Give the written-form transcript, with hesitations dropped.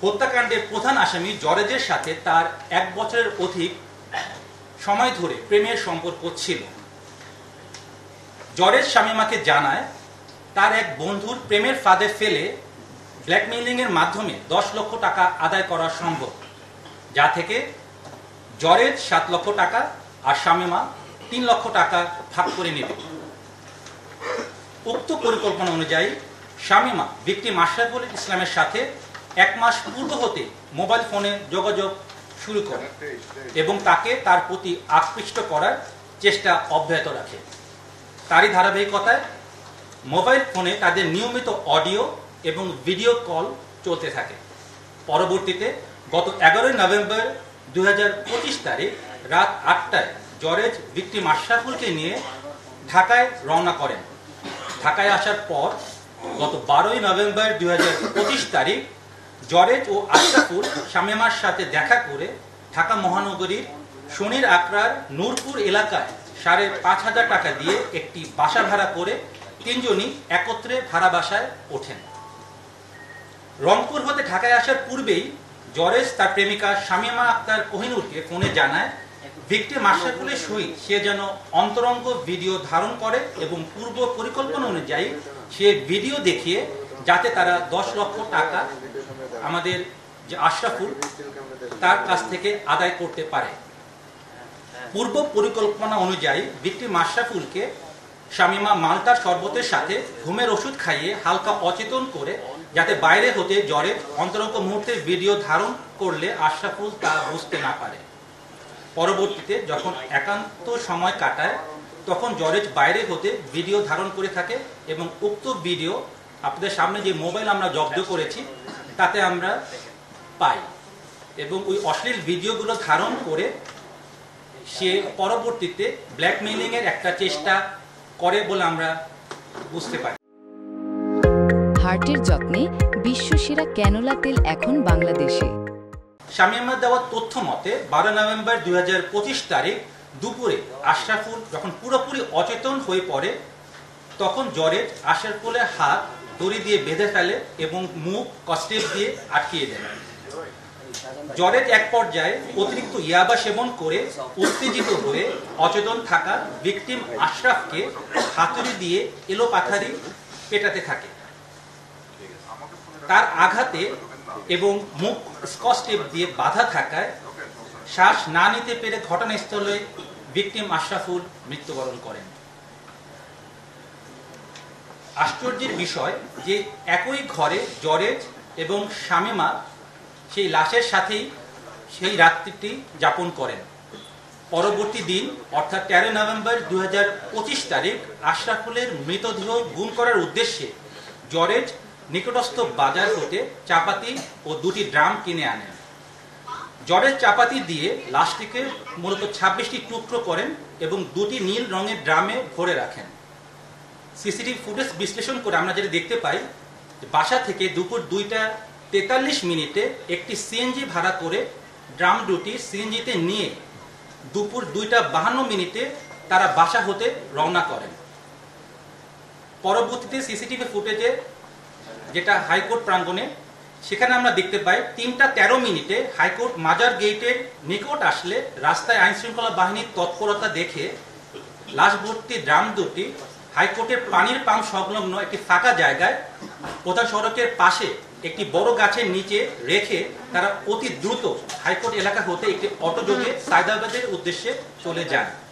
হত্যাকাণ্ডের প্রধান আসামি জরেজের সাথে তার 1 বছরের অধিক সময় ধরে প্রেমের সম্পর্ক ছিল। জরেজ শামীমাকে জানায় তার এক বন্ধুর প্রেমের ফাঁদে ফেলে ব্ল্যাকমেইলিং এর মাধ্যমে 10 লক্ষ টাকা আদায় করা সম্ভব, যা থেকে জরেজ 7 লক্ষ টাকা আর শামীমা 3 লক্ষ টাকা ভাগ করে নেবে। উক্ত পরিকল্পনা অনুযায়ী শামীমা ভিকটিম আশরাফুল ইসলামের সাথে 1 মাস পূর্ব হতে মোবাইল ফোনে যোগাযোগ শুরু করে এবং তাকে তার প্রতি আকৃষ্ট করার চেষ্টা অব্যাহত রাখে। তারই ধারাবাহিকতায় মোবাইল ফোনে তাদের নিয়মিত অডিও এবং ভিডিও কল চলতে থাকে। পরবর্তীতে গত 11 নভেম্বর 2025 তারিখ রাত 8টায় জরেজ ভিকটিম আশরাফুলকে নিয়ে ঢাকায় রওনা করেন। ঢাকায় আসার পর গত 12 নভেম্বর 2025 তারিখ জরেজ ও আশরাফুল শামীমার সাথে দেখা করে ঢাকা মহানগরীর শনির আকরার নূরপুর এলাকায় 5,500 টাকা দিয়ে একটি বাসা ভাড়া করে তিনজনই একত্রে ভাড়া বাসায় ওঠেন। রংপুর হতে ঢাকায় আসার পূর্বেই জরেজ তার প্রেমিকা শামীমা আক্তার কোহিনুরকে ফোনে জানায় ভিকটিম আশরাফুলের সহিত সে যেন অন্তরঙ্গ ভিডিও ধারণ করে এবং পূর্ব পরিকল্পনা অনুযায়ী সে ভিডিও দেখিয়ে যাতে তারা 10 লক্ষ টাকা আমাদের যে আশরাফুল তার কাছ থেকে আদায় করতে পারে। পূর্ব পরিকল্পনা অনুযায়ী ভিকটিম আশরাফুলকে শামীমা মাল্টার শরবতের সাথে ঘুমের ওষুধ খাইয়ে হালকা অচেতন করে যাতে বাইরে হতে জরেজ অন্তরঙ্গ মুহূর্তের ভিডিও ধারণ করলে আশরাফুল তা বুঝতে না পারে। পরবর্তীতে যখন একান্ত সময় কাটায় তখন জরেজ বাইরে হতে ভিডিও ধারণ করে থাকে এবং উক্ত ভিডিও আপনাদের সামনে যে মোবাইল আমরা জব্দ করেছি তাতে আমরা পাই এবং ওই অশ্লীল ভিডিওগুলো ধারণ করে সে পরবর্তীতে ব্ল্যাকমেইলিং এর একটা চেষ্টা করে বলে আমরা বুঝতে পারি। হার্টের যত্নে বিশ্বসেরা ক্যানোলা তেল এখন বাংলাদেশে। শামীমার দেওয়া তথ্য মতে 12 নভেম্বর 2025 তারিখ দুপুরে আশরাফুল যখন পুরোপুরি অচেতন হয়ে পড়ে তখন জরেজ আশরাফুলের হাত দড়ি দিয়ে বেঁধে ফেলে এবং মুখ কষ্টেপ দিয়ে আটকিয়ে দেয়। জরেজ এক পর্যায়ে অতিরিক্ত ইয়াবা সেবন করে উত্তেজিত হয়ে অচেতন থাকা ভিকটিম আশরাফকে হাতুড়ি দিয়ে এলোপাথারি পেটাতে থাকে। তার আঘাতে এবং মুখ স্কচ টেপ দিয়ে বাঁধা থাকায় শ্বাস না নিতে পেরে ঘটনাস্থলে ভিকটিম আশরাফুল মৃত্যুবরণ করেন। আশ্চর্যের বিষয় যে একই ঘরে জরেজ এবং শামীমা সেই লাশের সাথেই সেই রাত্রিটি যাপন করেন। পরবর্তী দিন অর্থাৎ 13 নভেম্বর 2025 তারিখ আশরাফুলের মৃতদেহ গুম করার উদ্দেশ্যে জরেজ নিকটস্থ বাজার হতে চাপাতি ও 2টি ড্রাম কিনে আনেন। জরেজ চাপাতি দিয়ে লাশটিকে মূলত 26টি টুকরো করেন এবং 2টি নীল রঙের ড্রামে ভরে রাখেন। সিসিটিভি ফুটেজ বিশ্লেষণ করে আমরা যেটা দেখতে পাই বাসা থেকে দুপুর 2টা 43 একটি সিএনজি ভাড়া করে ড্রাম দুটি সিএনজিতে নিয়ে দুপুর 2টা 52 তারা বাসা হতে রওনা করেন। পরবর্তীতে সিসিটিভি ফুটেজে যেটা হাইকোর্ট প্রাঙ্গণে সেখানে আমরা দেখতে পাই 3টা 13 হাইকোর্ট মাজার গেটের নিকট আসলে রাস্তায় আইন শৃঙ্খলা বাহিনীর তৎপরতা দেখে লাশ ভর্তি ড্রাম দুটি হাইকোর্টের পানির পাম্প সংলগ্ন একটি ফাঁকা জায়গায় প্রধান সড়কের পাশে একটি বড় গাছের নিচে রেখে তারা অতি দ্রুত হাইকোর্ট এলাকা হতে একটি অটোযোগে সায়দাবাদের উদ্দেশ্যে চলে যান।